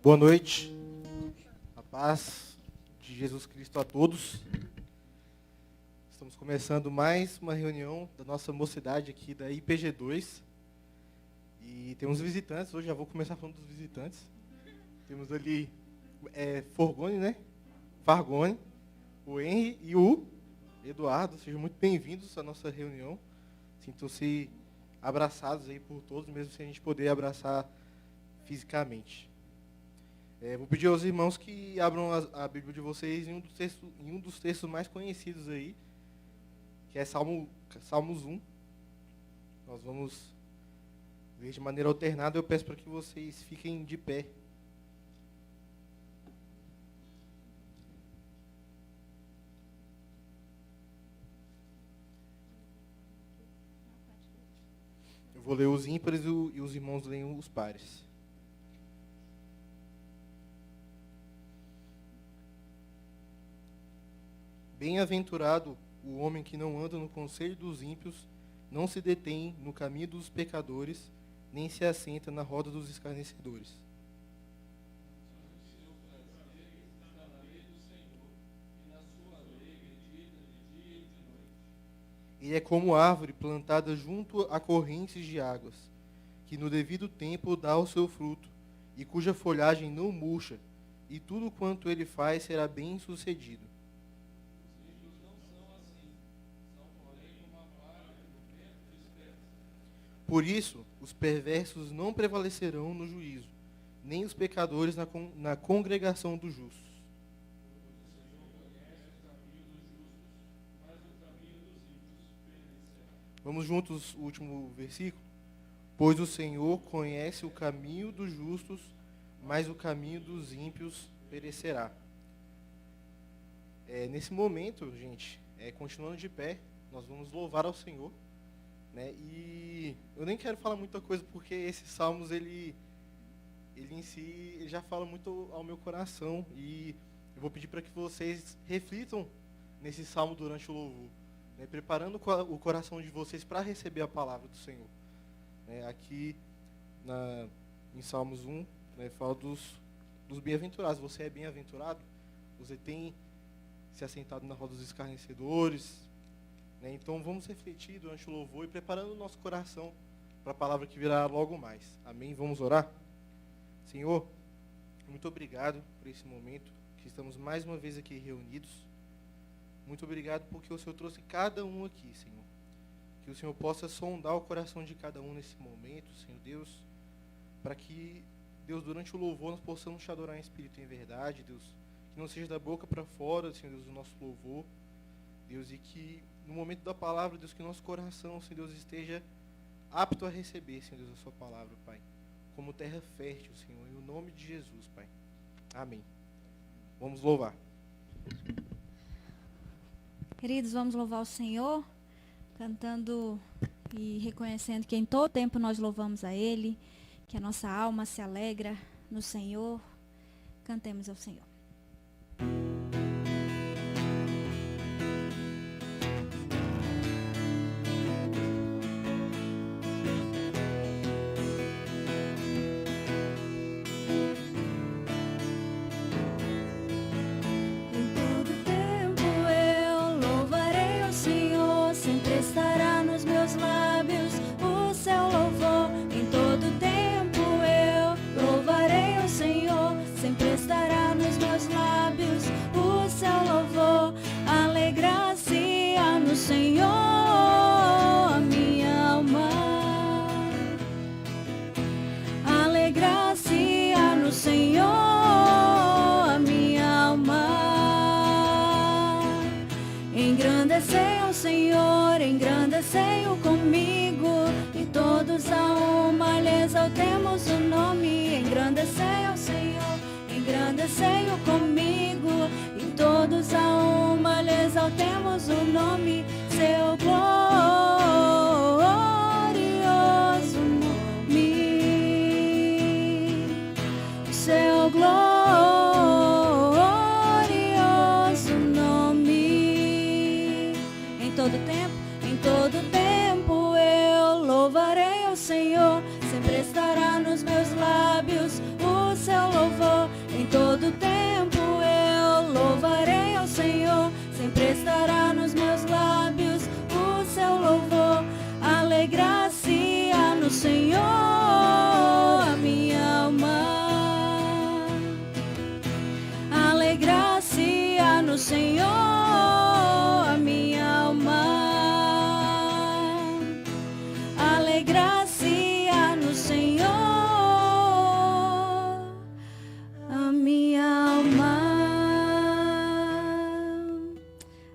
Boa noite, a paz de Jesus Cristo a todos. Estamos começando mais uma reunião da nossa mocidade aqui da IPG2. E temos visitantes, hoje já vou começar falando dos visitantes. Temos ali Forgone, né? Fargone, o Henry e o Eduardo. Sejam muito bem-vindos à nossa reunião. Sintam-se abraçados aí por todos, mesmo sem a gente poder abraçar fisicamente. Vou pedir aos irmãos que abram a Bíblia de vocês em um dos textos mais conhecidos aí, que é Salmos 1. Nós vamos ler de maneira alternada. Eu peço para que vocês fiquem de pé. Eu vou ler os ímpares e os irmãos leem os pares. Bem-aventurado o homem que não anda no conselho dos ímpios, não se detém no caminho dos pecadores, nem se assenta na roda dos escarnecedores. Ele é como árvore plantada junto a correntes de águas, que no devido tempo dá o seu fruto, e cuja folhagem não murcha, e tudo quanto ele faz será bem sucedido. Por isso, os perversos não prevalecerão no juízo, nem os pecadores na congregação dos justos. Vamos juntos, o último versículo. Pois o Senhor conhece o caminho dos justos, mas o caminho dos ímpios perecerá. Nesse momento, gente, continuando de pé, nós vamos louvar ao Senhor. Né? E eu nem quero falar muita coisa, porque esses salmos, ele em si, ele já fala muito ao meu coração. E eu vou pedir para que vocês reflitam nesse salmo durante o louvor, né? Preparando o coração de vocês para receber a palavra do Senhor. Aqui em Salmos 1, né, fala dos bem-aventurados. Você é bem-aventurado? Você tem se assentado na roda dos escarnecedores? Então vamos refletir durante o louvor e preparando o nosso coração para a palavra que virá logo mais. Amém? Vamos orar? Senhor, muito obrigado por esse momento que estamos mais uma vez aqui reunidos. Muito obrigado porque o Senhor trouxe cada um aqui, Senhor. Que o Senhor possa sondar o coração de cada um nesse momento, Senhor Deus, para que, Deus, durante o louvor nós possamos te adorar em espírito e em verdade, Deus. Que não seja da boca para fora, Senhor Deus, o nosso louvor, Deus, e que no momento da palavra, Deus, que nosso coração, Senhor Deus, esteja apto a receber, Senhor Deus, a sua palavra, Pai. Como terra fértil, Senhor, em o nome de Jesus, Pai. Amém. Vamos louvar. Queridos, vamos louvar o Senhor, cantando e reconhecendo que em todo tempo nós louvamos a Ele, que a nossa alma se alegra no Senhor. Cantemos ao Senhor. Engrandecei-o comigo, e todos a uma lhe exaltemos o nome. Engrandecei o Senhor, engrandecei-o comigo, e todos a uma lhe exaltemos o nome. Seu glorioso nome, seu glorioso nome. Em todo tempo eu louvarei ao Senhor, sempre estará nos meus lábios o seu louvor. no Senhor, a minha alma. Alegra-se-á no Senhor, a minha alma.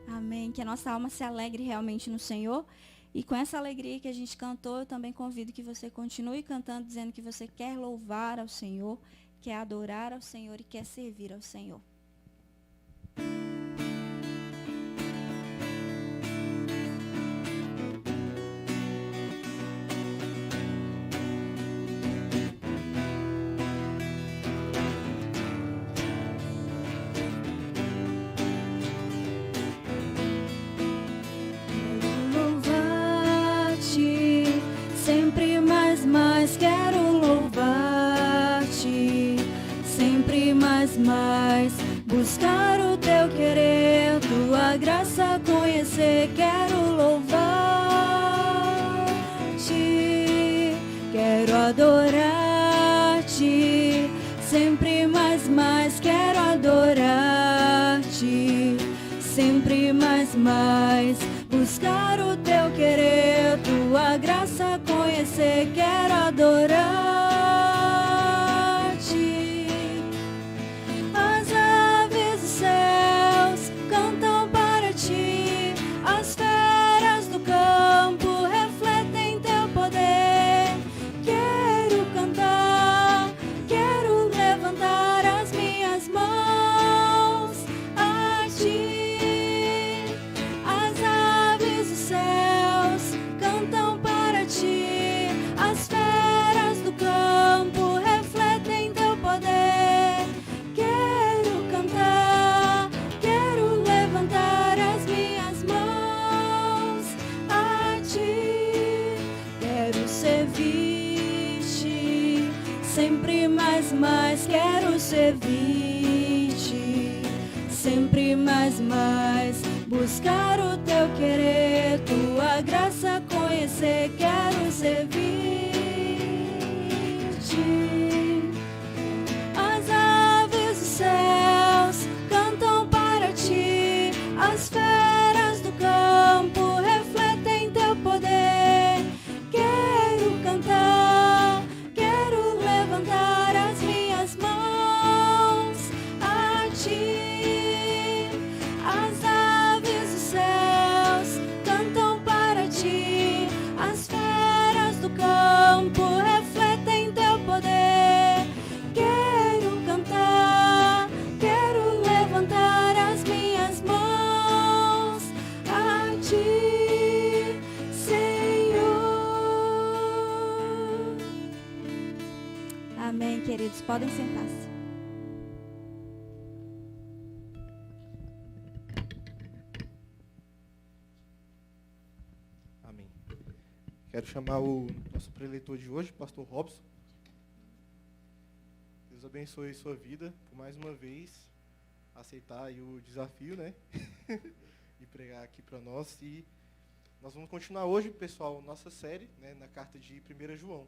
Amém. Que a nossa alma se alegre realmente no Senhor. E com essa alegria que a gente cantou, eu também convido que você continue cantando, dizendo que você quer louvar ao Senhor, quer adorar ao Senhor e quer servir ao Senhor. Quero louvar-te, sempre mais, buscar o teu querer, tua graça conhecer. Quero louvar-te, quero adorar-te, sempre mais, quero adorar-te, sempre mais, buscar o teu querer, tua graça conhecer. Quero adorar-te. As aves dos céus cantam para ti, as feras do campo refletem teu poder. Quero cantar, quero levantar as minhas mãos a ti. As aves dos céus cantam para ti, as feras do campo refletem teu poder. Quero cantar, quero levantar as minhas mãos a ti. Quero servir-te, sempre mais, quero servir-te, sempre mais, buscar o teu querer, tua graça conhecer. Quero servir-te. As aves dos céus cantam para ti, as feras do campo refletem teu poder. Quero cantar, quero levantar as minhas mãos a ti. As aves dos céus cantam para ti, as feras do campo refletem teu poder. Quero cantar, quero levantar as minhas mãos a ti, Senhor. Amém, queridos. Podem sentar-se. Amém. Quero chamar o nosso preletor de hoje, pastor Robson. Deus abençoe sua vida por mais uma vez aceitar aí o desafio, né? De pregar aqui para nós. E nós vamos continuar hoje, pessoal, nossa série, né, na carta de 1 João.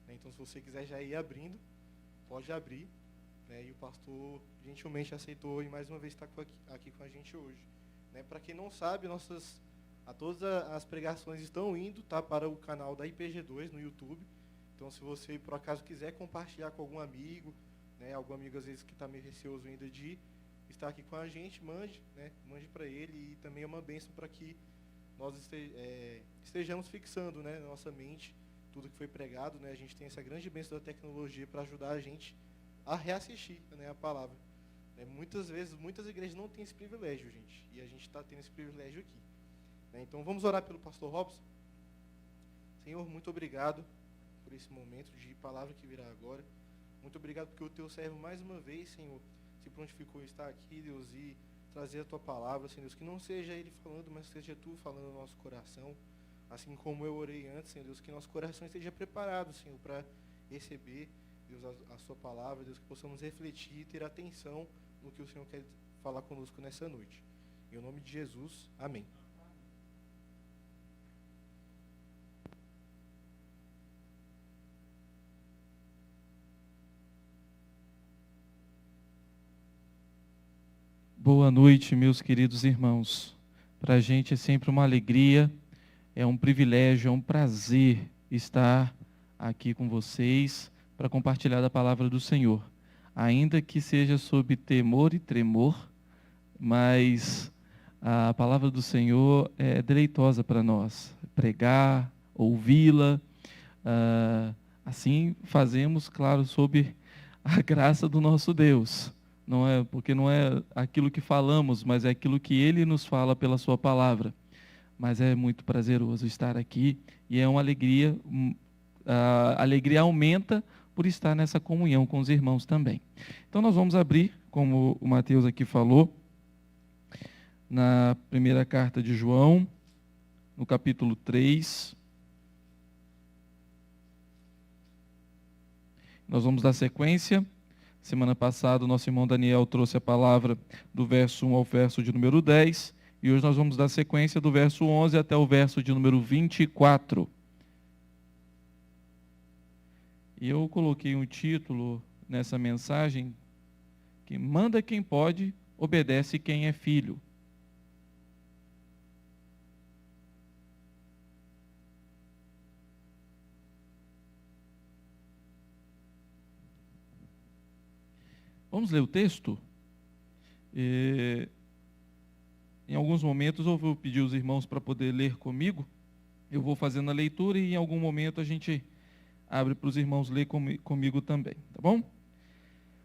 Né? Então, se você quiser já ir abrindo, pode abrir. Né? E o pastor gentilmente aceitou e mais uma vez está aqui com a gente hoje. Né? Para quem não sabe, todas as pregações estão indo, tá, para o canal da IPG2 no YouTube. Então, se você, por acaso, quiser compartilhar com algum amigo, né, algum amigo, às vezes, que está meio receoso ainda de estar aqui com a gente, mande para ele. E também é uma bênção para que nós estejamos fixando, né, na nossa mente tudo que foi pregado. Né, a gente tem essa grande bênção da tecnologia para ajudar a gente a reassistir, né, a palavra. Né, muitas vezes, muitas igrejas não têm esse privilégio, gente. E a gente está tendo esse privilégio aqui. Então, vamos orar pelo pastor Robson. Senhor, muito obrigado por esse momento de palavra que virá agora. Muito obrigado porque o teu servo, mais uma vez, Senhor, se prontificou em estar aqui, Deus, e trazer a tua palavra, Senhor Deus, que não seja ele falando, mas seja tu falando no nosso coração. Assim como eu orei antes, Senhor Deus, que nosso coração esteja preparado, Senhor, para receber, Deus, a sua palavra, Deus, que possamos refletir e ter atenção no que o Senhor quer falar conosco nessa noite. Em nome de Jesus, amém. Boa noite, meus queridos irmãos. Para a gente é sempre uma alegria, é um privilégio, é um prazer estar aqui com vocês para compartilhar da palavra do Senhor. Ainda que seja sob temor e tremor, mas a palavra do Senhor é deleitosa para nós. Pregar, ouvi-la, assim fazemos, claro, sob a graça do nosso Deus. Porque não é aquilo que falamos, mas é aquilo que Ele nos fala pela sua palavra. Mas é muito prazeroso estar aqui e é uma alegria, a alegria aumenta por estar nessa comunhão com os irmãos também. Então nós vamos abrir, como o Mateus aqui falou, na primeira carta de João, no capítulo 3. Nós vamos dar sequência. Semana passada, o nosso irmão Daniel trouxe a palavra do verso 1 ao verso de número 10, e hoje nós vamos dar sequência do verso 11 até o verso de número 24. E eu coloquei um título nessa mensagem, que manda quem pode, obedece quem é filho. Vamos ler o texto? Em alguns momentos eu vou pedir os irmãos para poder ler comigo. Eu vou fazendo a leitura e em algum momento a gente abre para os irmãos ler comigo também, tá bom?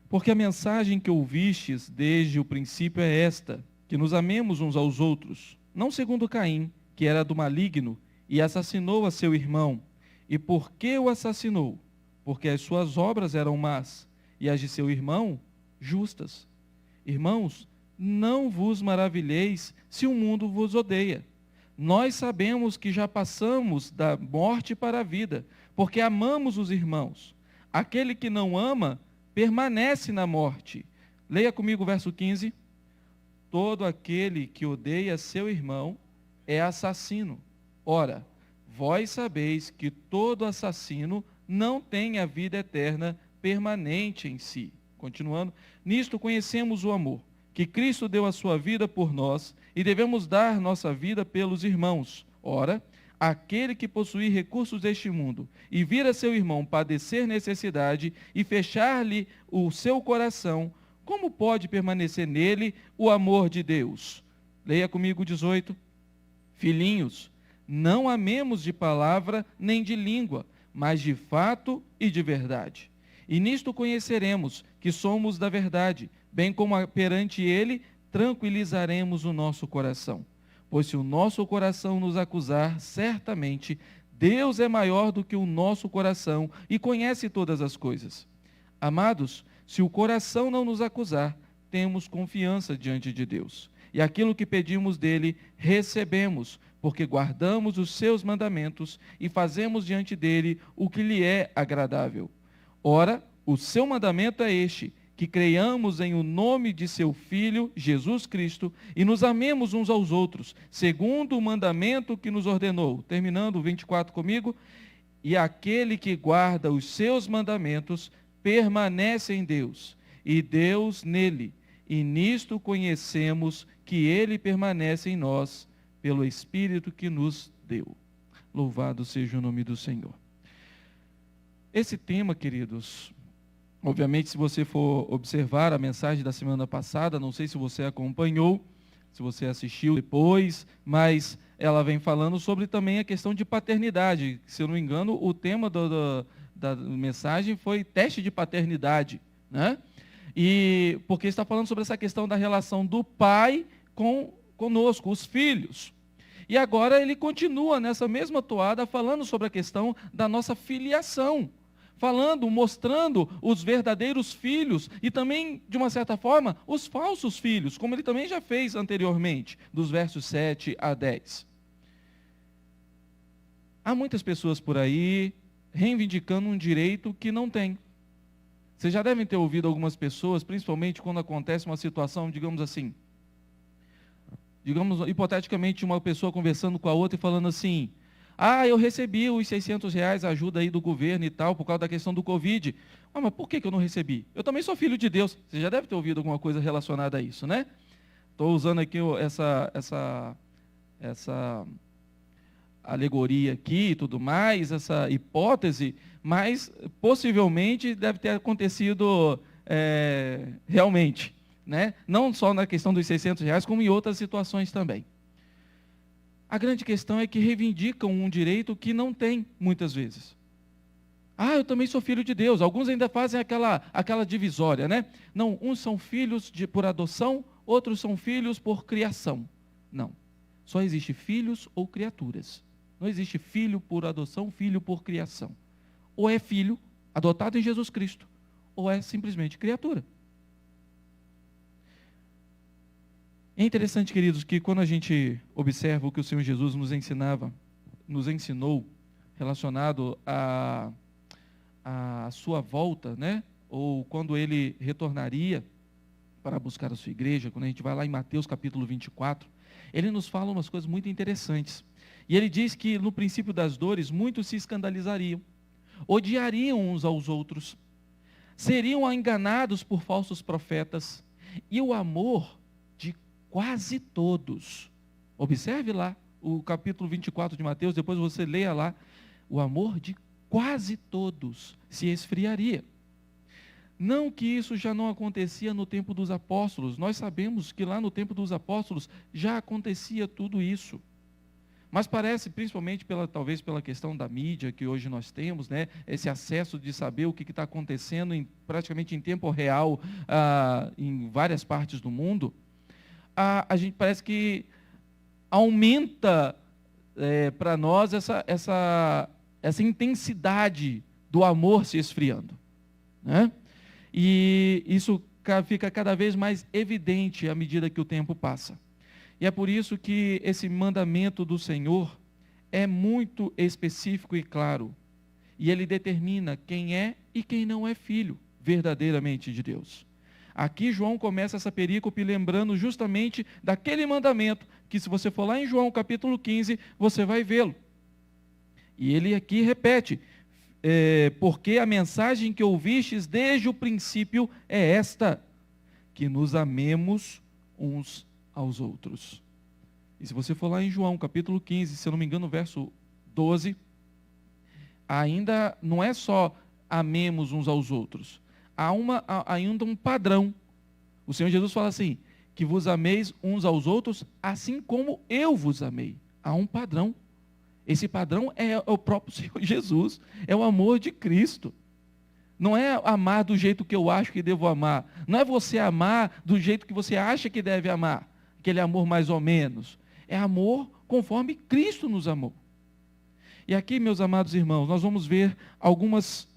Porque a mensagem que ouvistes desde o princípio é esta, que nos amemos uns aos outros, não segundo Caim, que era do maligno e assassinou a seu irmão. E por que o assassinou? Porque as suas obras eram más e as de seu irmão justas. Irmãos, não vos maravilheis se o mundo vos odeia. Nós sabemos que já passamos da morte para a vida, porque amamos os irmãos. Aquele que não ama, permanece na morte. Leia comigo o verso 15. Todo aquele que odeia seu irmão é assassino. Ora, vós sabeis que todo assassino não tem a vida eterna permanente em si. Continuando, nisto conhecemos o amor, que Cristo deu a sua vida por nós e devemos dar nossa vida pelos irmãos. Ora, aquele que possuir recursos deste mundo e vir a seu irmão padecer necessidade e fechar-lhe o seu coração, como pode permanecer nele o amor de Deus? Leia comigo 18. Filhinhos, não amemos de palavra nem de língua, mas de fato e de verdade. E nisto conheceremos que somos da verdade, bem como perante ele tranquilizaremos o nosso coração. Pois se o nosso coração nos acusar, certamente Deus é maior do que o nosso coração e conhece todas as coisas. Amados, se o coração não nos acusar, temos confiança diante de Deus. E aquilo que pedimos dele, recebemos, porque guardamos os seus mandamentos e fazemos diante dele o que lhe é agradável. Ora, o seu mandamento é este, que creiamos em o nome de seu Filho, Jesus Cristo, e nos amemos uns aos outros, segundo o mandamento que nos ordenou. Terminando o 24 comigo. E aquele que guarda os seus mandamentos permanece em Deus, e Deus nele. E nisto conhecemos que ele permanece em nós, pelo Espírito que nos deu. Louvado seja o nome do Senhor. Esse tema, queridos, obviamente, se você for observar a mensagem da semana passada, não sei se você acompanhou, se você assistiu depois, mas ela vem falando sobre também a questão de paternidade. Se eu não me engano, o tema da mensagem foi teste de paternidade, né? E porque está falando sobre essa questão da relação do pai conosco, os filhos. E agora ele continua nessa mesma toada falando sobre a questão da nossa filiação. Mostrando os verdadeiros filhos e também, de uma certa forma, os falsos filhos, como ele também já fez anteriormente, dos versos 7 a 10. Há muitas pessoas por aí reivindicando um direito que não tem. Vocês já devem ter ouvido algumas pessoas, principalmente quando acontece uma situação, digamos assim, hipoteticamente, uma pessoa conversando com a outra e falando assim: eu recebi os R$600, a ajuda aí do governo e tal, por causa da questão do Covid. Mas por que eu não recebi? Eu também sou filho de Deus. Você já deve ter ouvido alguma coisa relacionada a isso, né? Estou usando aqui essa alegoria aqui e tudo mais, essa hipótese, mas possivelmente deve ter acontecido realmente, né? Não só na questão dos R$600, como em outras situações também. A grande questão é que reivindicam um direito que não tem, muitas vezes. Eu também sou filho de Deus. Alguns ainda fazem aquela divisória, né? Não, uns são filhos por adoção, outros são filhos por criação. Não, só existe filhos ou criaturas. Não existe filho por adoção, filho por criação. Ou é filho adotado em Jesus Cristo, ou é simplesmente criatura. É interessante, queridos, que quando a gente observa o que o Senhor Jesus nos ensinou, relacionado à sua volta, né? Ou quando ele retornaria para buscar a sua igreja, quando a gente vai lá em Mateus capítulo 24, ele nos fala umas coisas muito interessantes. E ele diz que no princípio das dores, muitos se escandalizariam, odiariam uns aos outros, seriam enganados por falsos profetas, e o amor de quase todos, observe lá o capítulo 24 de Mateus, depois você leia lá, o amor de quase todos se esfriaria. Não que isso já não acontecia no tempo dos apóstolos, nós sabemos que lá no tempo dos apóstolos já acontecia tudo isso. Mas parece, principalmente talvez pela questão da mídia que hoje nós temos, né, esse acesso de saber o que está acontecendo praticamente em tempo real em várias partes do mundo, a gente parece que aumenta para nós essa intensidade do amor se esfriando, né? E isso fica cada vez mais evidente à medida que o tempo passa. E é por isso que esse mandamento do Senhor é muito específico e claro. E ele determina quem é e quem não é filho verdadeiramente de Deus. Aqui João começa essa perícope lembrando justamente daquele mandamento, que se você for lá em João capítulo 15, você vai vê-lo. E ele aqui repete, porque a mensagem que ouvistes desde o princípio é esta, que nos amemos uns aos outros. E se você for lá em João capítulo 15, se eu não me engano, verso 12, ainda não é só amemos uns aos outros, há ainda um padrão. O Senhor Jesus fala assim, que vos ameis uns aos outros, assim como eu vos amei. Há um padrão. Esse padrão é o próprio Senhor Jesus, é o amor de Cristo. Não é amar do jeito que eu acho que devo amar. Não é você amar do jeito que você acha que deve amar. Aquele amor mais ou menos. É amor conforme Cristo nos amou. E aqui, meus amados irmãos, nós vamos ver algumas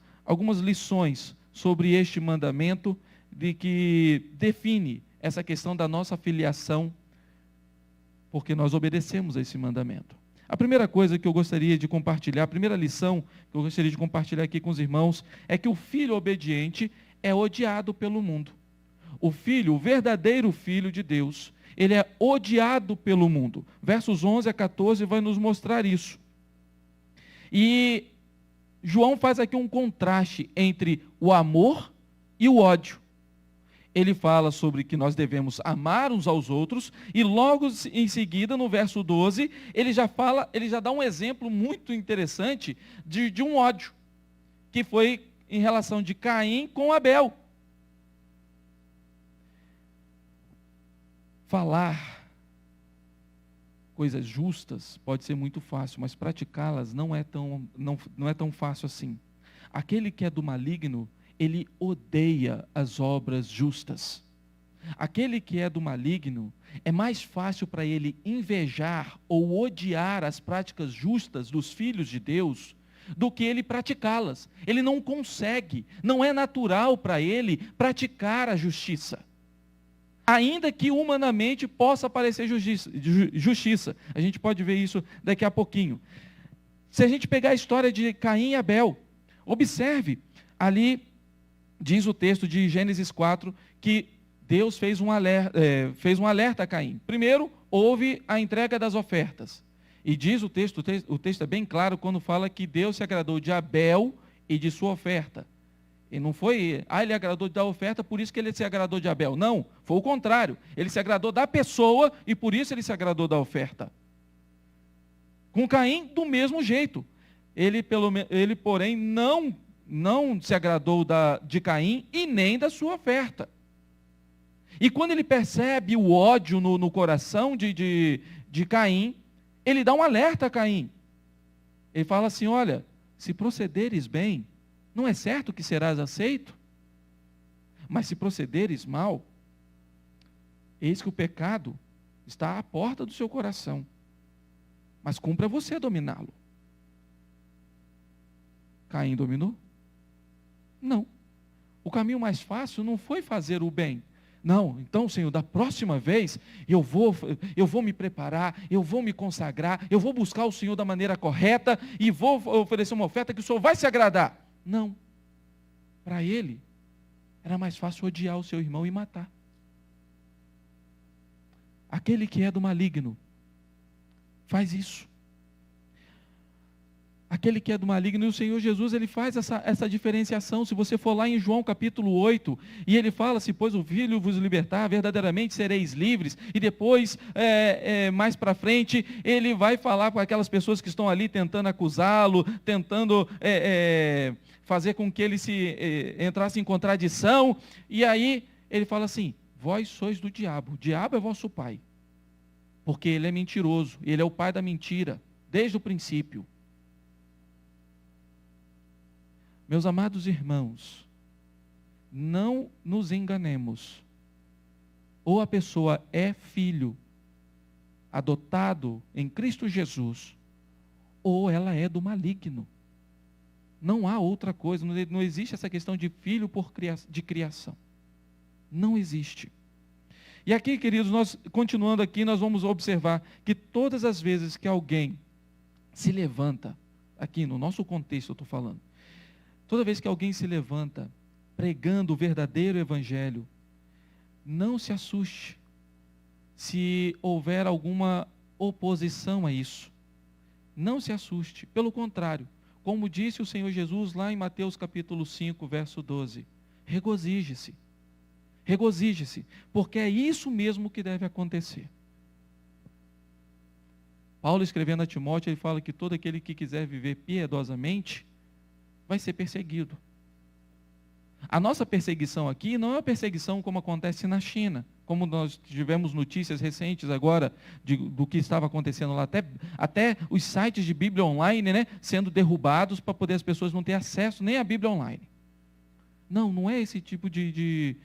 lições sobre este mandamento de que define essa questão da nossa filiação, porque nós obedecemos a esse mandamento. A primeira coisa que eu gostaria de compartilhar, a primeira lição que eu gostaria de compartilhar aqui com os irmãos, é que o filho obediente é odiado pelo mundo. O filho, o verdadeiro filho de Deus, ele é odiado pelo mundo. Versos 11 a 14 vai nos mostrar isso. E João faz aqui um contraste entre o amor e o ódio. Ele fala sobre que nós devemos amar uns aos outros, e logo em seguida, no verso 12, ele já dá um exemplo muito interessante de um ódio, que foi em relação de Caim com Abel. Falar coisas justas pode ser muito fácil, mas praticá-las não é tão fácil assim. Aquele que é do maligno, ele odeia as obras justas. Aquele que é do maligno, é mais fácil para ele invejar ou odiar as práticas justas dos filhos de Deus do que ele praticá-las. Ele não consegue, não é natural para ele praticar a justiça. Ainda que humanamente possa parecer justiça. A gente pode ver isso daqui a pouquinho. Se a gente pegar a história de Caim e Abel, observe, ali diz o texto de Gênesis 4, que Deus fez um alerta a Caim. Primeiro, houve a entrega das ofertas. E diz o texto é bem claro quando fala que Deus se agradou de Abel e de sua oferta. E não foi, ele agradou da oferta, por isso que ele se agradou de Abel. Não, foi o contrário. Ele se agradou da pessoa e por isso ele se agradou da oferta. Com Caim, do mesmo jeito. Ele porém, não se agradou de Caim e nem da sua oferta. E quando ele percebe o ódio no coração de Caim, ele dá um alerta a Caim. Ele fala assim, olha, se procederes bem, não é certo que serás aceito? Mas se procederes mal, eis que o pecado está à porta do seu coração. Mas cumpra você dominá-lo. Caim dominou? Não. O caminho mais fácil não foi fazer o bem. Não, então, Senhor, da próxima vez eu vou me preparar, eu vou me consagrar, eu vou buscar o Senhor da maneira correta e vou oferecer uma oferta que o Senhor vai se agradar. Não. Para ele, era mais fácil odiar o seu irmão e matar. Aquele que é do maligno faz isso. Aquele que é do maligno, e o Senhor Jesus, ele faz essa diferenciação. Se você for lá em João capítulo 8, e ele fala, se pois o Filho vos libertar, verdadeiramente sereis livres, e depois, mais para frente, ele vai falar com aquelas pessoas que estão ali tentando acusá-lo, tentando fazer com que ele entrasse em contradição, e aí ele fala assim, vós sois do diabo, o diabo é vosso pai, porque ele é mentiroso, ele é o pai da mentira, desde o princípio. Meus amados irmãos, não nos enganemos. Ou a pessoa é filho, adotado em Cristo Jesus, ou ela é do maligno. Não há outra coisa, não existe essa questão de filho de criação. Não existe. E aqui, queridos, nós, continuando aqui, nós vamos observar que todas as vezes que alguém se levanta, aqui no nosso contexto eu estou falando, toda vez que alguém se levanta pregando o verdadeiro evangelho, não se assuste se houver alguma oposição a isso. Não se assuste, pelo contrário, como disse o Senhor Jesus lá em Mateus capítulo 5, verso 12, regozije-se, porque é isso mesmo que deve acontecer. Paulo, escrevendo a Timóteo, ele fala que todo aquele que quiser viver piedosamente vai ser perseguido. A nossa perseguição aqui não é uma perseguição como acontece na China, como nós tivemos notícias recentes agora do que estava acontecendo lá, até os sites de Bíblia online, né, sendo derrubados para poder as pessoas não ter acesso nem à Bíblia online. Não é esse tipo de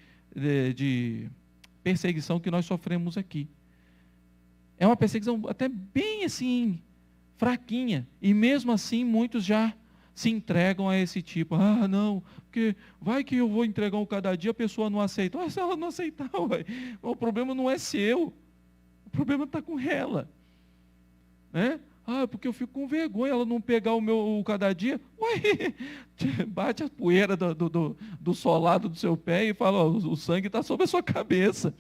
perseguição que nós sofremos aqui. É uma perseguição até bem assim, fraquinha, e mesmo assim muitos já se entregam a esse tipo. Não, porque vai que eu vou entregar um cada dia, a pessoa não aceita. Se ela não aceitar, o problema não é seu, o problema está com ela. Né? Porque eu fico com vergonha, ela não pegar o cada dia. Bate a poeira do solado do seu pé e fala, o sangue está sobre a sua cabeça.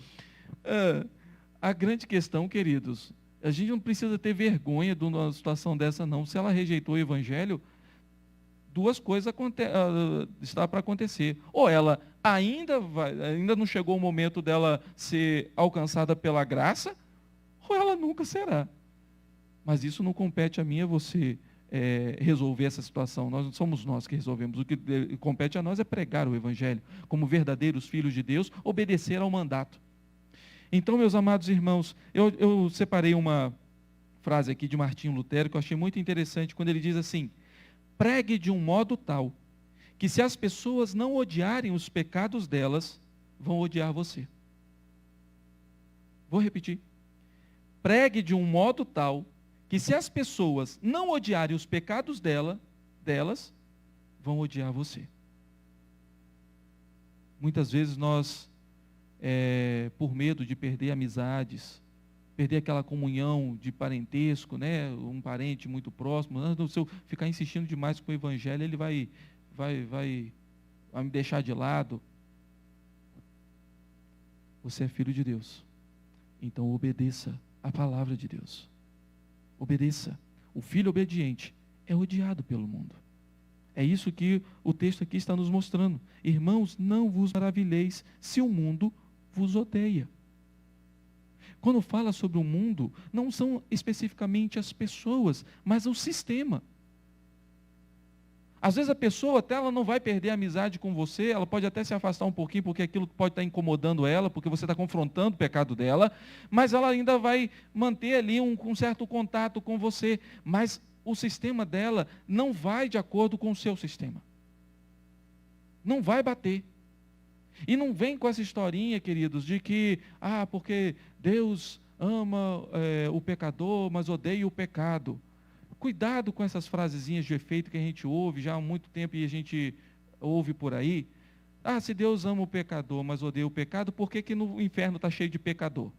A grande questão, queridos, a gente não precisa ter vergonha de uma situação dessa, não. Se ela rejeitou o evangelho, duas coisas está para acontecer. Ou ela ainda não chegou o momento dela ser alcançada pela graça, ou ela nunca será. Mas isso não compete a mim e a você resolver essa situação. Somos nós que resolvemos. O que compete a nós é pregar o evangelho, como verdadeiros filhos de Deus, obedecer ao mandato. Então, meus amados irmãos, eu separei uma frase aqui de Martinho Lutero, que eu achei muito interessante, quando ele diz assim, pregue de um modo tal, que se as pessoas não odiarem os pecados delas, vão odiar você. Vou repetir. Pregue de um modo tal, que se as pessoas não odiarem os pecados delas, vão odiar você. Muitas vezes nós, por medo de perder amizades, perder aquela comunhão de parentesco, né? Um parente muito próximo, se eu ficar insistindo demais com o evangelho, ele vai me deixar de lado. Você é filho de Deus, então obedeça a palavra de Deus. Obedeça. O filho obediente é odiado pelo mundo. É isso que o texto aqui está nos mostrando. Irmãos, não vos maravilheis se o mundo vos odeia. Quando fala sobre o mundo, não são especificamente as pessoas, mas o sistema. Às vezes a pessoa até ela não vai perder a amizade com você, ela pode até se afastar um pouquinho, porque aquilo pode estar incomodando ela, porque você está confrontando o pecado dela, mas ela ainda vai manter ali um certo contato com você, mas o sistema dela não vai de acordo com o seu sistema. Não vai bater. E não vem com essa historinha, queridos, de que, porque Deus ama o pecador, mas odeia o pecado. Cuidado com essas frasezinhas de efeito que a gente ouve já há muito tempo e a gente ouve por aí. Se Deus ama o pecador, mas odeia o pecado, por que no inferno está cheio de pecador?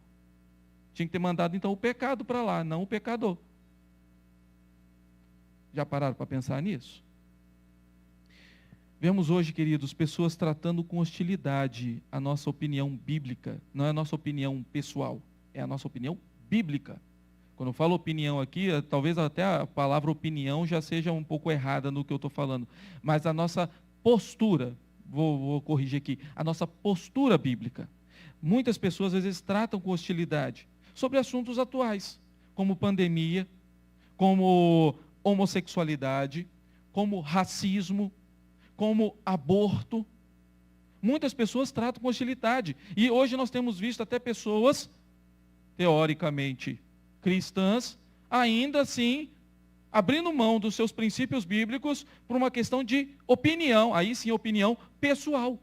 Tinha que ter mandado então o pecado para lá, não o pecador. Já pararam para pensar nisso? Vemos hoje, queridos, pessoas tratando com hostilidade a nossa opinião bíblica. Não é a nossa opinião pessoal, é a nossa opinião bíblica. Quando eu falo opinião aqui, talvez até a palavra opinião já seja um pouco errada no que eu estou falando. Mas a nossa postura, vou corrigir aqui, a nossa postura bíblica. Muitas pessoas às vezes tratam com hostilidade sobre assuntos atuais, como pandemia, como homossexualidade, como racismo, como aborto. Muitas pessoas tratam com hostilidade. E hoje nós temos visto até pessoas, teoricamente cristãs, ainda assim, abrindo mão dos seus princípios bíblicos por uma questão de opinião, aí sim, opinião pessoal.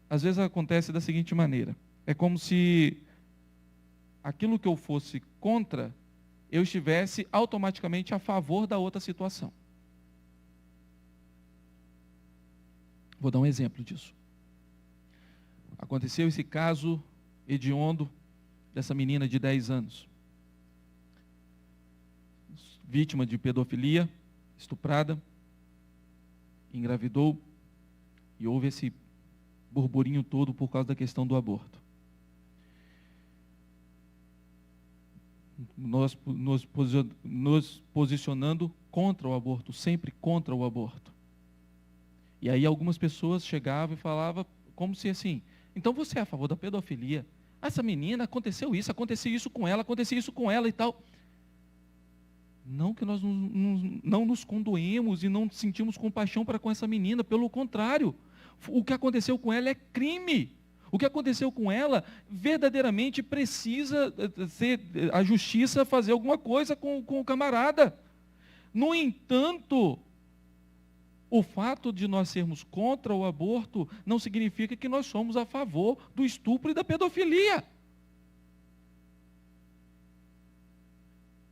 Às vezes acontece da seguinte maneira, é como se aquilo que eu fosse contra, eu estivesse automaticamente a favor da outra situação. Vou dar um exemplo disso. Aconteceu esse caso hediondo dessa menina de 10 anos. Vítima de pedofilia, estuprada, engravidou, e houve esse burburinho todo por causa da questão do aborto. Nós nos posicionando contra o aborto, sempre contra o aborto. E aí algumas pessoas chegavam e falavam como se assim, então você é a favor da pedofilia? Essa menina, aconteceu isso com ela e tal. Não que nós não nos condoemos e não sentimos compaixão para com essa menina, pelo contrário. O que aconteceu com ela é crime. O que aconteceu com ela, verdadeiramente precisa ser a justiça fazer alguma coisa com o camarada. No entanto, o fato de nós sermos contra o aborto não significa que nós somos a favor do estupro e da pedofilia.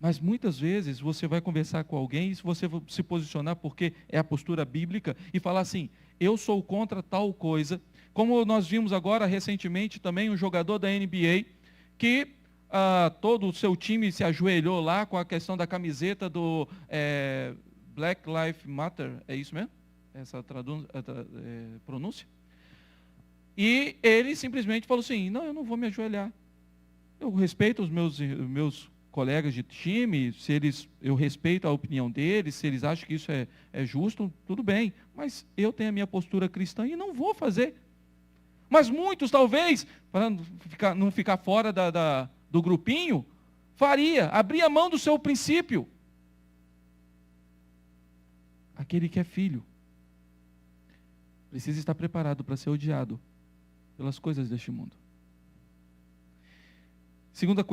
Mas muitas vezes você vai conversar com alguém, e se você se posicionar porque é a postura bíblica, e falar assim, eu sou contra tal coisa, como nós vimos agora recentemente também um jogador da NBA, que todo o seu time se ajoelhou lá com a questão da camiseta do Black Lives Matter, é isso mesmo? Essa pronúncia? E ele simplesmente falou assim, não, eu não vou me ajoelhar. Eu respeito os meus colegas de time, eu respeito a opinião deles, se eles acham que isso é justo, tudo bem. Mas eu tenho a minha postura cristã e não vou fazer. Mas muitos, talvez, para não ficar fora do grupinho, abria mão do seu princípio. Aquele que é filho precisa estar preparado para ser odiado pelas coisas deste mundo. Segunda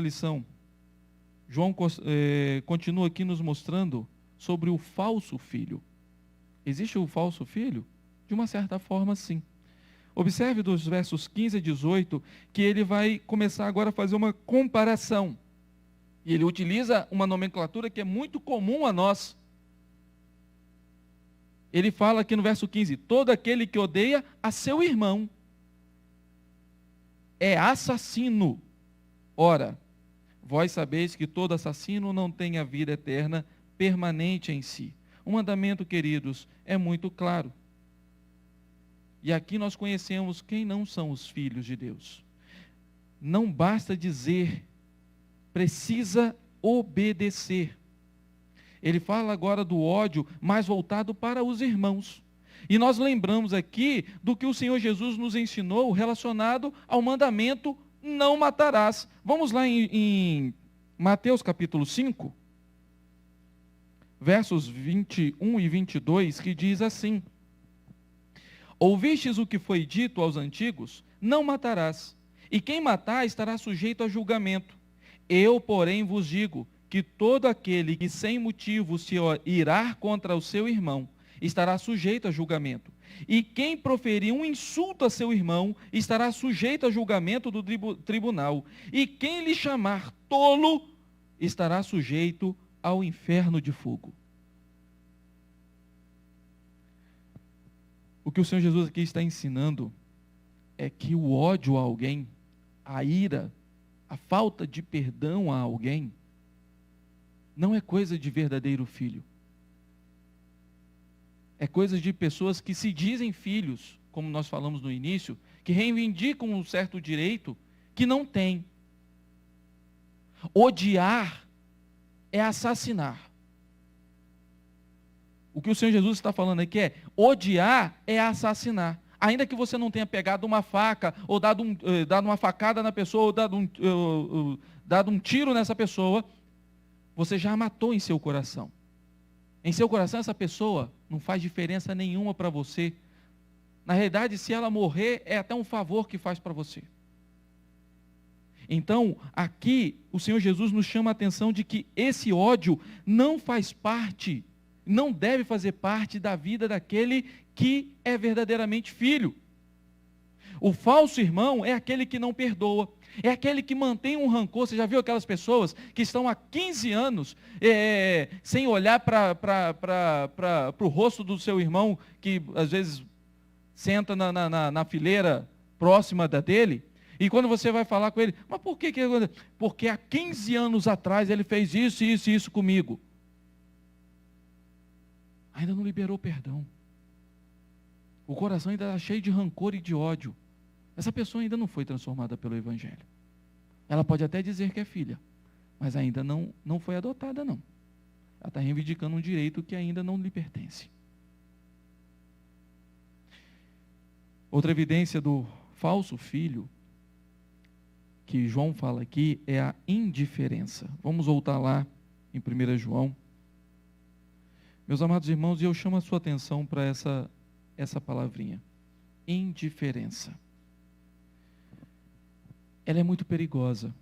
lição, João continua aqui nos mostrando sobre o falso filho. Existe o falso filho? De uma certa forma, sim. Observe dos versos 15 a 18, que ele vai começar agora a fazer uma comparação. E ele utiliza uma nomenclatura que é muito comum a nós. Ele fala aqui no verso 15, todo aquele que odeia a seu irmão é assassino. Ora, vós sabeis que todo assassino não tem a vida eterna permanente em si. O mandamento, queridos, é muito claro. E aqui nós conhecemos quem não são os filhos de Deus. Não basta dizer, precisa obedecer. Ele fala agora do ódio mais voltado para os irmãos. E nós lembramos aqui do que o Senhor Jesus nos ensinou relacionado ao mandamento não matarás. Vamos lá em Mateus capítulo 5, versos 21 e 22, que diz assim: ouvistes o que foi dito aos antigos, não matarás, e quem matar estará sujeito a julgamento. Eu, porém, vos digo que todo aquele que sem motivo se irar contra o seu irmão, estará sujeito a julgamento. E quem proferir um insulto a seu irmão, estará sujeito a julgamento do tribunal. E quem lhe chamar tolo, estará sujeito ao inferno de fogo. O que o Senhor Jesus aqui está ensinando é que o ódio a alguém, a ira, a falta de perdão a alguém, não é coisa de verdadeiro filho. É coisa de pessoas que se dizem filhos, como nós falamos no início, que reivindicam um certo direito que não têm. Odiar é assassinar. O que o Senhor Jesus está falando aqui é: odiar é assassinar. Ainda que você não tenha pegado uma faca, ou dado uma facada na pessoa, ou dado um tiro nessa pessoa, você já a matou em seu coração. Em seu coração, essa pessoa não faz diferença nenhuma para você. Na realidade, se ela morrer, é até um favor que faz para você. Então, aqui, o Senhor Jesus nos chama a atenção de que esse ódio não faz parte, não deve fazer parte da vida daquele que é verdadeiramente filho. O falso irmão é aquele que não perdoa, é aquele que mantém um rancor. Você já viu aquelas pessoas que estão há 15 anos sem olhar para o rosto do seu irmão, que às vezes senta na fileira próxima da dele, e quando você vai falar com ele, mas por que? Porque há 15 anos atrás ele fez isso, isso e isso comigo. Ainda não liberou perdão. O coração ainda está cheio de rancor e de ódio. Essa pessoa ainda não foi transformada pelo Evangelho. Ela pode até dizer que é filha, mas ainda não foi adotada, não. Ela está reivindicando um direito que ainda não lhe pertence. Outra evidência do falso filho, que João fala aqui, é a indiferença. Vamos voltar lá em 1 João. Meus amados irmãos, eu chamo a sua atenção para essa palavrinha. Indiferença. Ela é muito perigosa.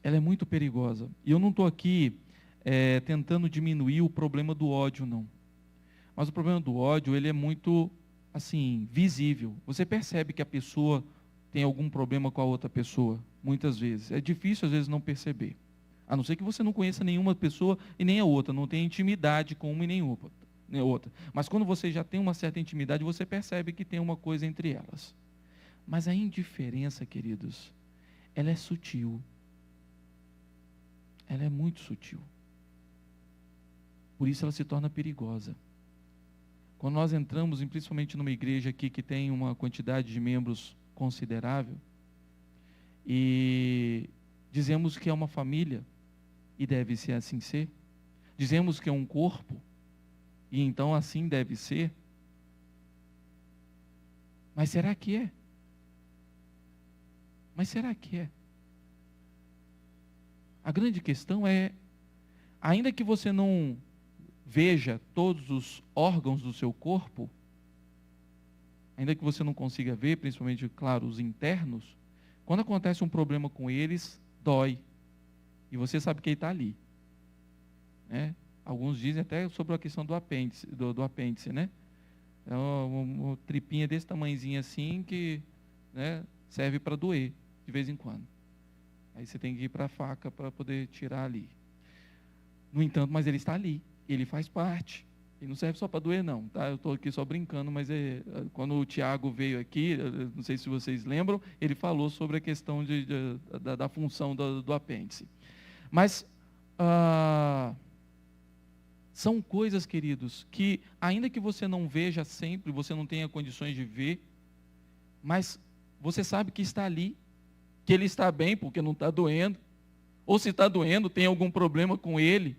Ela é muito perigosa. E eu não estou aqui tentando diminuir o problema do ódio, não. Mas o problema do ódio, ele é muito, assim, visível. Você percebe que a pessoa tem algum problema com a outra pessoa, muitas vezes. É difícil, às vezes, não perceber. A não ser que você não conheça nenhuma pessoa e nem a outra, não tenha intimidade com uma e nem outra. Mas quando você já tem uma certa intimidade, você percebe que tem uma coisa entre elas. Mas a indiferença, queridos, ela é sutil. Ela é muito sutil. Por isso ela se torna perigosa. Quando nós entramos, principalmente numa igreja aqui que tem uma quantidade de membros considerável, e dizemos que é uma família, e deve ser assim ser. Dizemos que é um corpo, e então assim deve ser. Mas será que é? Mas será que é? A grande questão é, ainda que você não veja todos os órgãos do seu corpo, ainda que você não consiga ver, principalmente, claro, os internos, quando acontece um problema com eles, dói. E você sabe que ele está ali. Né? Alguns dizem até sobre a questão do apêndice, né? É uma tripinha desse tamanhozinho assim que, né, serve para doer de vez em quando. Aí você tem que ir para a faca para poder tirar ali. No entanto, mas ele está ali. Ele faz parte. Ele não serve só para doer, não. Tá? Eu estou aqui só brincando, mas quando o Tiago veio aqui, não sei se vocês lembram, ele falou sobre a questão da função do apêndice. Mas são coisas, queridos, que ainda que você não veja sempre, você não tenha condições de ver, mas você sabe que está ali, que ele está bem porque não está doendo, ou se está doendo, tem algum problema com ele,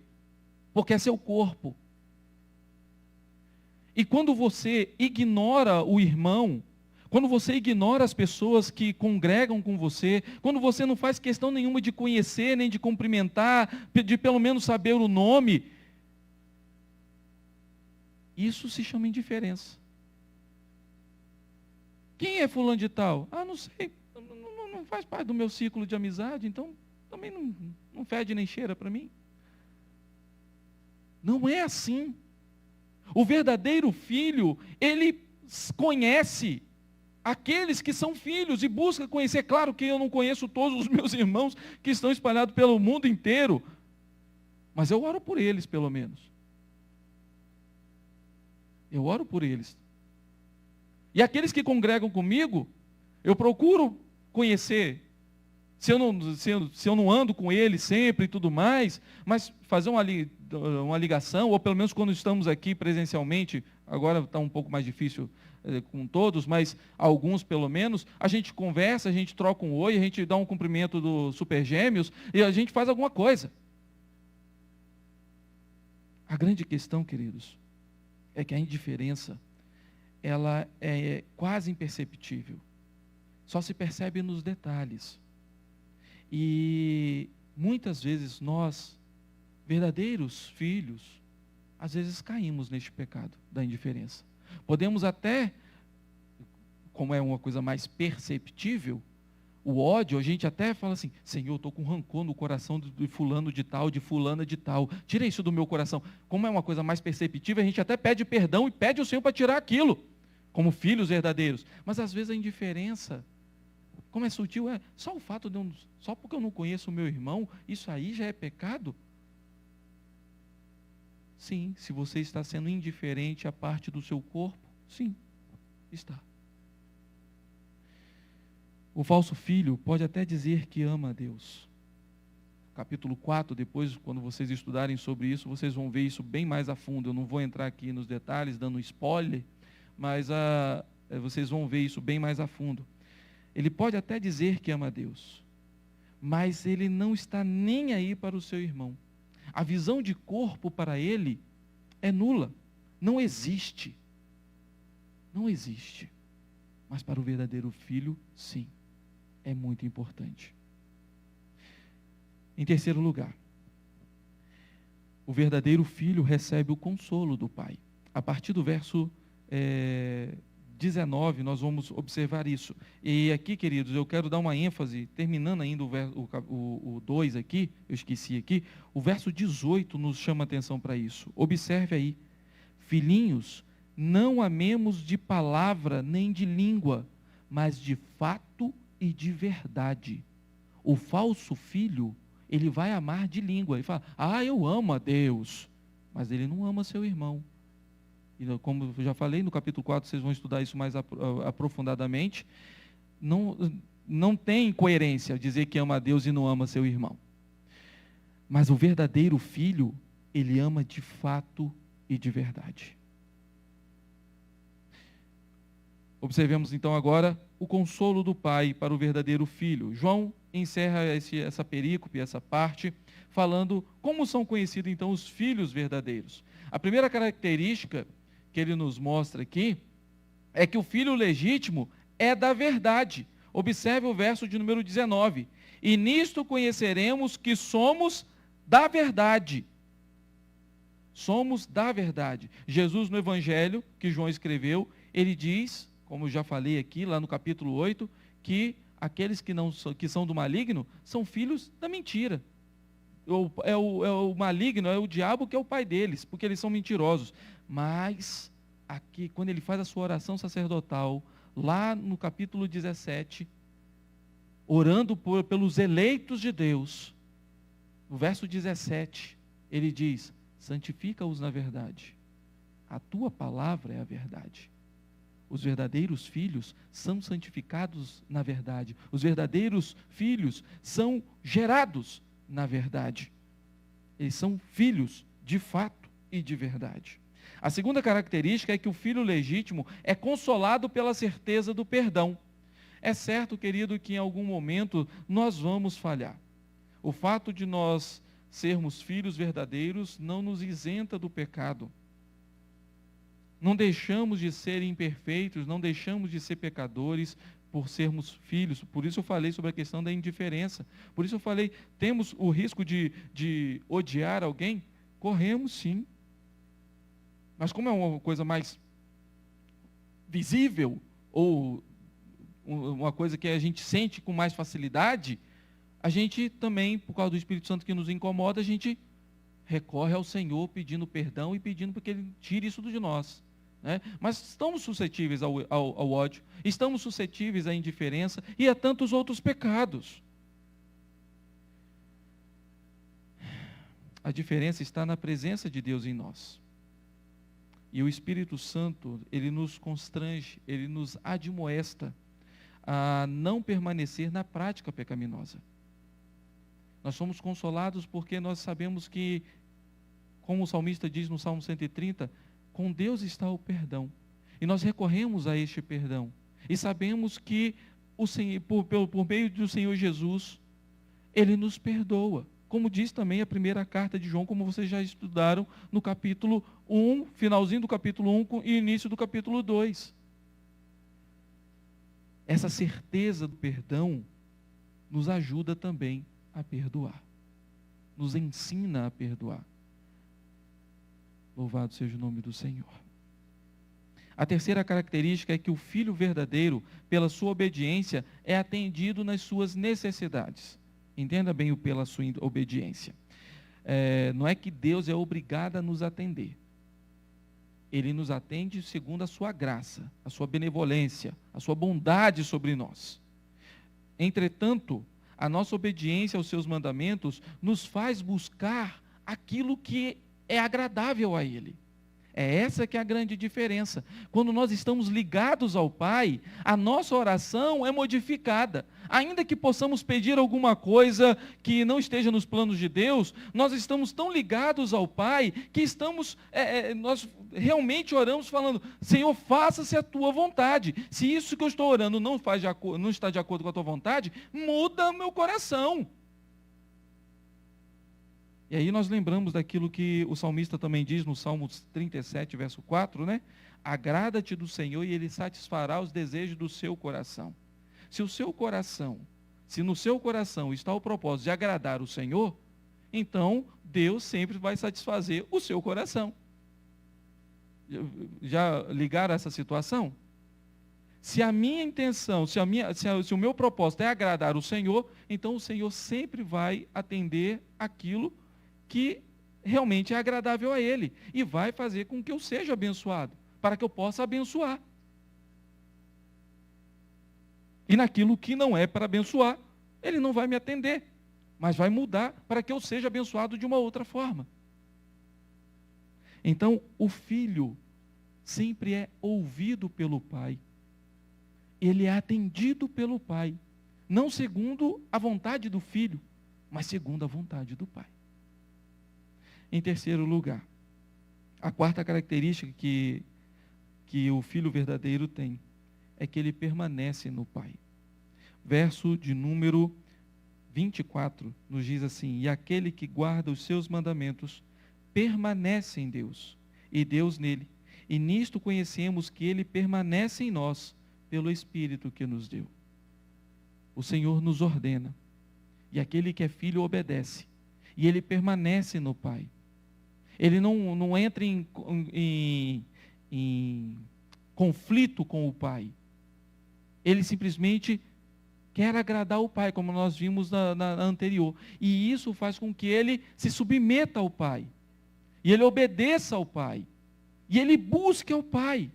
porque é seu corpo. E quando você ignora o irmão, quando você ignora as pessoas que congregam com você, quando você não faz questão nenhuma de conhecer, nem de cumprimentar, de pelo menos saber o nome, isso se chama indiferença. Quem é fulano de tal? Ah, não sei, não faz parte do meu ciclo de amizade, então também não fede nem cheira para mim. Não é assim. O verdadeiro filho, ele conhece aqueles que são filhos e busca conhecer. Claro que eu não conheço todos os meus irmãos que estão espalhados pelo mundo inteiro, mas eu oro por eles, pelo menos. Eu oro por eles. E aqueles que congregam comigo, eu procuro conhecer. Se eu não ando com eles sempre e tudo mais, mas fazer uma ligação, ou pelo menos quando estamos aqui presencialmente, agora está um pouco mais difícil com todos, mas alguns pelo menos, a gente conversa, a gente troca um oi, a gente dá um cumprimento do Super Gêmeos, e a gente faz alguma coisa. A grande questão, queridos, é que a indiferença, ela é quase imperceptível. Só se percebe nos detalhes. E muitas vezes nós, verdadeiros filhos, às vezes caímos neste pecado da indiferença. Podemos até, como é uma coisa mais perceptível, o ódio, a gente até fala assim, Senhor, eu estou com rancor no coração de fulano de tal, de fulana de tal, tira isso do meu coração. Como é uma coisa mais perceptível, a gente até pede perdão e pede ao Senhor para tirar aquilo, como filhos verdadeiros. Mas às vezes a indiferença, como é sutil, é só o fato de só porque eu não conheço o meu irmão, isso aí já é pecado? Sim, se você está sendo indiferente à parte do seu corpo, sim, está. O falso filho pode até dizer que ama a Deus. Capítulo 4, depois, quando vocês estudarem sobre isso, vocês vão ver isso bem mais a fundo. Eu não vou entrar aqui nos detalhes, dando spoiler, mas vocês vão ver isso bem mais a fundo. Ele pode até dizer que ama a Deus, mas ele não está nem aí para o seu irmão. A visão de corpo para ele é nula, não existe. Não existe. Mas para o verdadeiro filho, sim, é muito importante. Em terceiro lugar, o verdadeiro filho recebe o consolo do pai. A partir do verso 19, nós vamos observar isso. E aqui, queridos, eu quero dar uma ênfase, terminando ainda o 2 aqui, eu esqueci aqui, o verso 18 nos chama a atenção para isso. Observe aí. Filhinhos, não amemos de palavra nem de língua, mas de fato e de verdade. O falso filho, ele vai amar de língua. Ele fala, eu amo a Deus, mas ele não ama seu irmão. E como eu já falei, no capítulo 4, vocês vão estudar isso mais aprofundadamente. Não tem coerência dizer que ama a Deus e não ama seu irmão. Mas o verdadeiro filho, ele ama de fato e de verdade. Observemos então agora o consolo do pai para o verdadeiro filho. João encerra essa perícope, essa parte, falando como são conhecidos então os filhos verdadeiros. A primeira característica que ele nos mostra aqui é que o filho legítimo é da verdade. Observe o verso de número 19. E nisto conheceremos que somos da verdade. Somos da verdade. Jesus, no evangelho que João escreveu, ele diz, como eu já falei aqui, lá no capítulo 8, que aqueles que são do maligno são filhos da mentira. É o maligno, é o diabo que é o pai deles, porque eles são mentirosos. Mas, aqui, quando ele faz a sua oração sacerdotal, lá no capítulo 17, orando pelos eleitos de Deus, no verso 17, ele diz, santifica-os na verdade. A tua palavra é a verdade. Os verdadeiros filhos são santificados na verdade. Os verdadeiros filhos são gerados na verdade. Eles são filhos de fato e de verdade. A segunda característica é que o filho legítimo é consolado pela certeza do perdão. É certo, querido, que em algum momento nós vamos falhar. O fato de nós sermos filhos verdadeiros não nos isenta do pecado. Não deixamos de ser imperfeitos, não deixamos de ser pecadores por sermos filhos. Por isso eu falei sobre a questão da indiferença. Por isso eu falei, temos o risco de odiar alguém? Corremos sim. Mas como é uma coisa mais visível, ou uma coisa que a gente sente com mais facilidade, a gente também, por causa do Espírito Santo que nos incomoda, a gente recorre ao Senhor pedindo perdão e pedindo para que Ele tire isso de nós. Né? Mas estamos suscetíveis ao ódio, estamos suscetíveis à indiferença e a tantos outros pecados. A diferença está na presença de Deus em nós. E o Espírito Santo, ele nos constrange, ele nos admoesta a não permanecer na prática pecaminosa. Nós somos consolados porque nós sabemos que, como o salmista diz no Salmo 130, com Deus está o perdão. E nós recorremos a este perdão. E sabemos que o Senhor, por meio do Senhor Jesus, Ele nos perdoa. Como diz também a primeira carta de João, como vocês já estudaram no capítulo 1, finalzinho do capítulo 1 e início do capítulo 2. Essa certeza do perdão nos ajuda também a perdoar. Nos ensina a perdoar. Louvado seja o nome do Senhor. A terceira característica é que o filho verdadeiro, pela sua obediência, é atendido nas suas necessidades. Entenda bem o pela sua obediência. Não é que Deus é obrigado a nos atender. Ele nos atende segundo a sua graça, a sua benevolência, a sua bondade sobre nós. Entretanto, a nossa obediência aos seus mandamentos nos faz buscar aquilo que é agradável a Ele. É essa que é a grande diferença. Quando nós estamos ligados ao Pai, a nossa oração é modificada. Ainda que possamos pedir alguma coisa que não esteja nos planos de Deus, nós estamos tão ligados ao Pai que nós realmente oramos falando, Senhor, faça-se a Tua vontade. Se isso que eu estou orando não está de acordo com a Tua vontade, muda o meu coração. E aí nós lembramos daquilo que o salmista também diz no Salmo 37, verso 4, né? Agrada-te do Senhor e Ele satisfará os desejos do seu coração. Se no seu coração está o propósito de agradar o Senhor, então Deus sempre vai satisfazer o seu coração. Já ligaram essa situação? Se a minha intenção, se o meu propósito é agradar o Senhor, então o Senhor sempre vai atender aquilo que realmente é agradável a Ele, e vai fazer com que eu seja abençoado, para que eu possa abençoar. E naquilo que não é para abençoar, Ele não vai me atender, mas vai mudar para que eu seja abençoado de uma outra forma. Então, o filho sempre é ouvido pelo Pai, ele é atendido pelo Pai, não segundo a vontade do filho, mas segundo a vontade do Pai. Em terceiro lugar, a quarta característica que o filho verdadeiro tem é que ele permanece no Pai. Verso de número 24 nos diz assim: e aquele que guarda os seus mandamentos permanece em Deus, e Deus nele. E nisto conhecemos que ele permanece em nós, pelo Espírito que nos deu. O Senhor nos ordena, e aquele que é filho obedece, e ele permanece no Pai. Ele não entra em conflito com o Pai. Ele simplesmente quer agradar o Pai, como nós vimos na anterior. E isso faz com que ele se submeta ao Pai. E ele obedeça ao Pai. E ele busque ao Pai.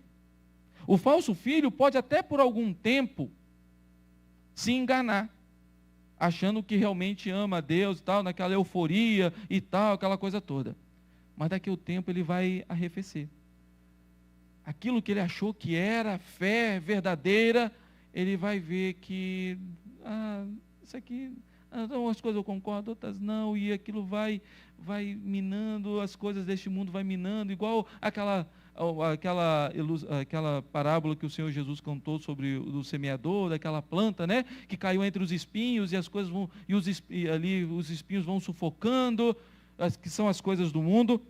O falso filho pode até por algum tempo se enganar, achando que realmente ama a Deus e tal, naquela euforia e tal, aquela coisa toda. Mas daqui a um tempo ele vai arrefecer. Aquilo que ele achou que era fé verdadeira, ele vai ver que, isso aqui, algumas coisas eu concordo, outras não, e aquilo vai minando, as coisas deste mundo vai minando, igual aquela aquela parábola que o Senhor Jesus contou sobre o semeador, daquela planta, né, que caiu entre os espinhos e as coisas vão, ali os espinhos vão sufocando, que são as coisas do mundo.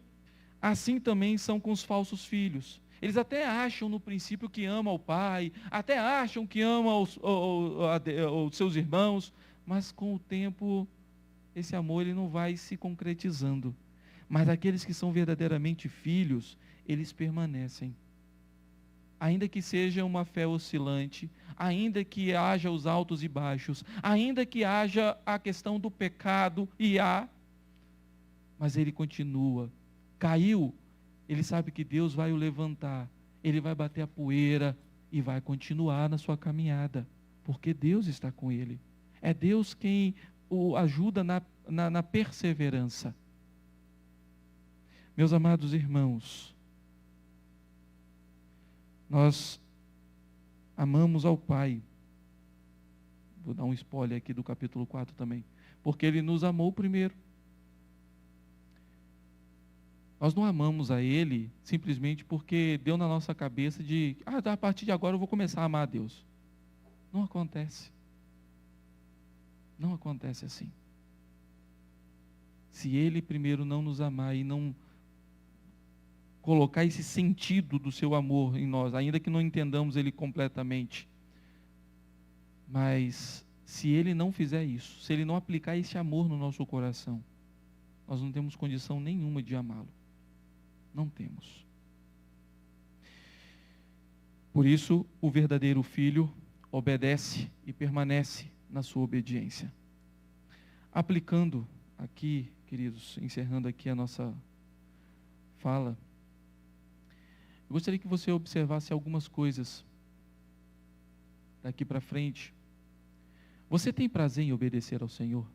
Assim também são com os falsos filhos. Eles até acham no princípio que amam o pai, até acham que amam os seus irmãos, mas com o tempo esse amor ele não vai se concretizando. Mas aqueles que são verdadeiramente filhos, eles permanecem. Ainda que seja uma fé oscilante, ainda que haja os altos e baixos, ainda que haja a questão do pecado, mas ele continua. Caiu, ele sabe que Deus vai o levantar, ele vai bater a poeira e vai continuar na sua caminhada, porque Deus está com ele. É Deus quem o ajuda na perseverança. Meus amados irmãos, nós amamos ao Pai. Vou dar um spoiler aqui do capítulo 4 também, porque Ele nos amou primeiro. Nós não amamos a Ele simplesmente porque deu na nossa cabeça de, a partir de agora eu vou começar a amar a Deus. Não acontece. Não acontece assim. Se Ele primeiro não nos amar e não colocar esse sentido do seu amor em nós, ainda que não entendamos Ele completamente, mas se Ele não fizer isso, se Ele não aplicar esse amor no nosso coração, nós não temos condição nenhuma de amá-lo. Não temos. Por isso, o verdadeiro filho obedece e permanece na sua obediência. Aplicando aqui, queridos, encerrando aqui a nossa fala, eu gostaria que você observasse algumas coisas daqui para frente. Você tem prazer em obedecer ao Senhor?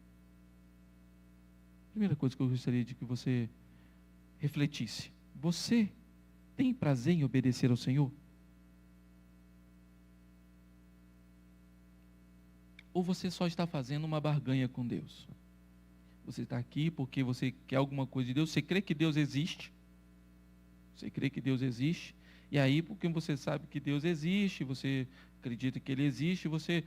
Primeira coisa que eu gostaria de que você refletisse. Você tem prazer em obedecer ao Senhor? Ou você só está fazendo uma barganha com Deus? Você está aqui porque você quer alguma coisa de Deus, você crê que Deus existe? Você crê que Deus existe? E aí, porque você sabe que Deus existe, você acredita que Ele existe, você,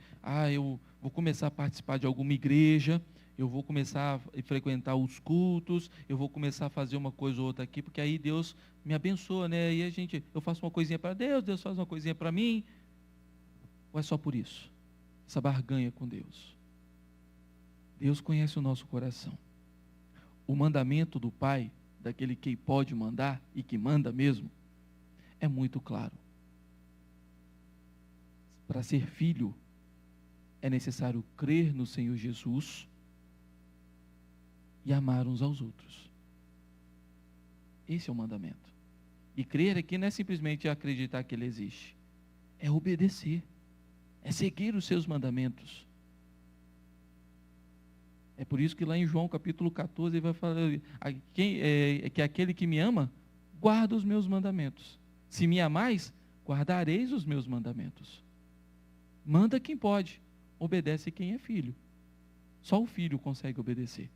eu vou começar a participar de alguma igreja, eu vou começar a frequentar os cultos, eu vou começar a fazer uma coisa ou outra aqui, porque aí Deus me abençoa, né? E eu faço uma coisinha para Deus, Deus faz uma coisinha para mim. Ou é só por isso? Essa barganha com Deus. Deus conhece o nosso coração. O mandamento do Pai, daquele que pode mandar e que manda mesmo, é muito claro. Para ser filho, é necessário crer no Senhor Jesus e amar uns aos outros. Esse é o mandamento. E crer aqui não é simplesmente acreditar que Ele existe, é obedecer, é seguir os seus mandamentos. É por isso que lá em João capítulo 14 ele vai falar que aquele que me ama, guarda os meus mandamentos. Se me amais, guardareis os meus mandamentos. Manda quem pode, obedece quem é filho. Só o filho consegue obedecer.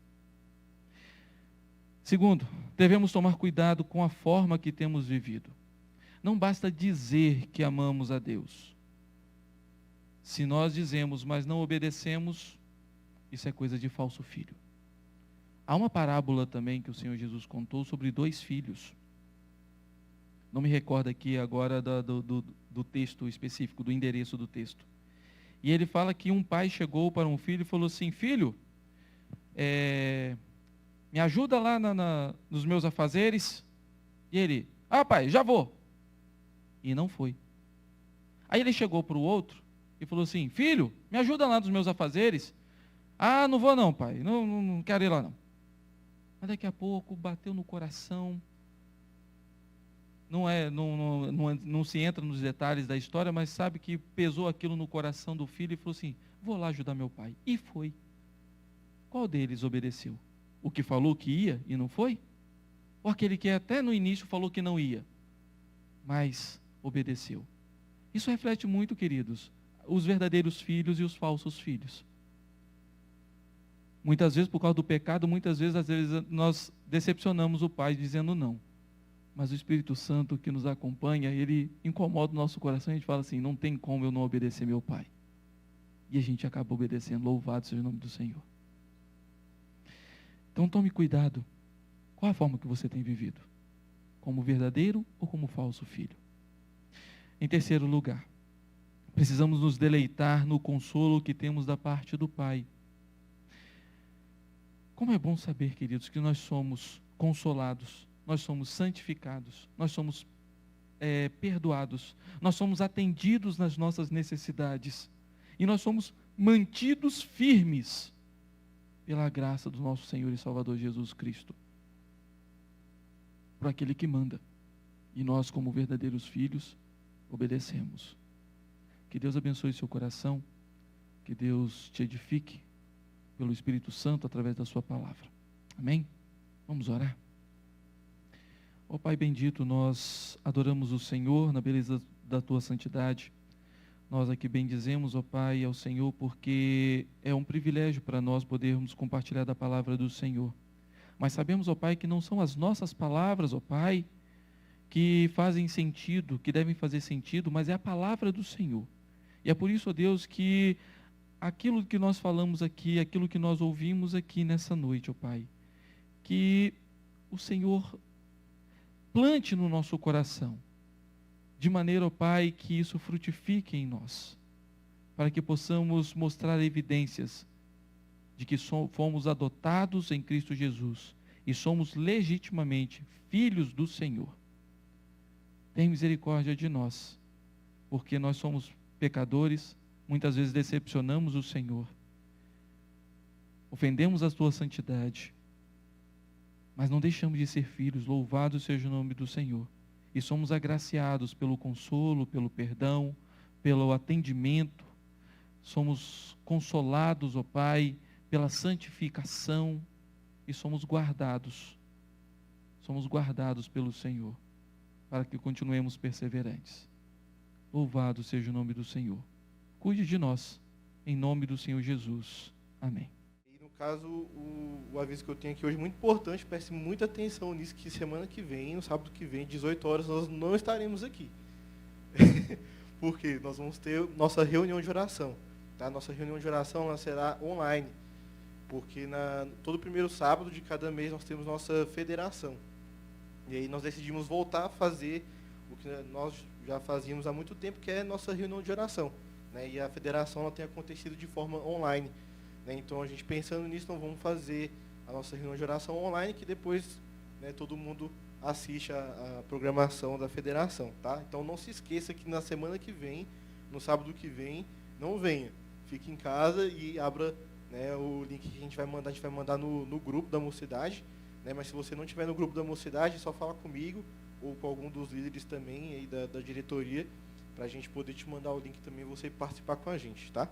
Segundo, devemos tomar cuidado com a forma que temos vivido. Não basta dizer que amamos a Deus. Se nós dizemos, mas não obedecemos, isso é coisa de falso filho. Há uma parábola também que o Senhor Jesus contou sobre 2 filhos. Não me recordo aqui agora do texto específico, do endereço do texto. E ele fala que um pai chegou para um filho e falou assim, filho, me ajuda lá nos meus afazeres. E ele, pai, já vou. E não foi. Aí ele chegou para o outro e falou assim, filho, me ajuda lá nos meus afazeres. Não vou não, pai, não quero ir lá não. Mas daqui a pouco bateu no coração. Não se entra nos detalhes da história, mas sabe que pesou aquilo no coração do filho e falou assim, vou lá ajudar meu pai. E foi. Qual deles obedeceu? O que falou que ia e não foi? Ou aquele que até no início falou que não ia, mas obedeceu? Isso reflete muito, queridos, os verdadeiros filhos e os falsos filhos. Muitas vezes, por causa do pecado, às vezes nós decepcionamos o pai dizendo não. Mas o Espírito Santo que nos acompanha, ele incomoda o nosso coração e a gente fala assim, não tem como eu não obedecer meu Pai. E a gente acaba obedecendo, louvado seja o nome do Senhor. Então tome cuidado, qual a forma que você tem vivido? Como verdadeiro ou como falso filho? Em terceiro lugar, precisamos nos deleitar no consolo que temos da parte do Pai. Como é bom saber, queridos, que nós somos consolados, nós somos santificados, nós somos perdoados, nós somos atendidos nas nossas necessidades e nós somos mantidos firmes pela graça do nosso Senhor e Salvador Jesus Cristo, por aquele que manda, e nós, como verdadeiros filhos, obedecemos. Que Deus abençoe seu coração, que Deus te edifique pelo Espírito Santo através da sua palavra. Amém? Vamos orar. Ó Pai bendito, nós adoramos o Senhor na beleza da tua santidade. Nós aqui bendizemos, ó Pai, ao Senhor, porque é um privilégio para nós podermos compartilhar da palavra do Senhor. Mas sabemos, ó Pai, que não são as nossas palavras, ó Pai, que fazem sentido, que devem fazer sentido, mas é a palavra do Senhor. E é por isso, ó Deus, que aquilo que nós falamos aqui, aquilo que nós ouvimos aqui nessa noite, ó Pai, que o Senhor plante no nosso coração, de maneira, ó Pai, que isso frutifique em nós, para que possamos mostrar evidências de que fomos adotados em Cristo Jesus e somos legitimamente filhos do Senhor. Tem misericórdia de nós, porque nós somos pecadores, muitas vezes decepcionamos o Senhor, ofendemos a tua santidade, mas não deixamos de ser filhos, louvado seja o nome do Senhor. E somos agraciados pelo consolo, pelo perdão, pelo atendimento, somos consolados, ó Pai, pela santificação e somos guardados pelo Senhor, para que continuemos perseverantes. Louvado seja o nome do Senhor. Cuide de nós, em nome do Senhor Jesus. Amém. E no caso, o aviso que eu tenho aqui hoje é muito importante, preste muita atenção nisso, que semana que vem, no sábado que vem, 18 horas, nós não estaremos aqui. Porque nós vamos ter nossa reunião de oração. Tá? Nossa reunião de oração ela será online, porque todo primeiro sábado de cada mês nós temos nossa federação. E aí nós decidimos voltar a fazer o que nós já fazíamos há muito tempo, que é nossa reunião de oração. Né? E a federação ela tem acontecido de forma online. Né? Então, a gente pensando nisso, nós vamos fazer a nossa reunião de oração online, que depois, né, todo mundo assiste a programação da federação. Tá? Então, não se esqueça que na semana que vem, no sábado que vem, não venha. Fique em casa e abra, né, o link que a gente vai mandar no grupo da mocidade. Né? Mas se você não estiver no grupo da mocidade, é só falar comigo ou com algum dos líderes também aí da diretoria, para a gente poder te mandar o link também e você participar com a gente, tá?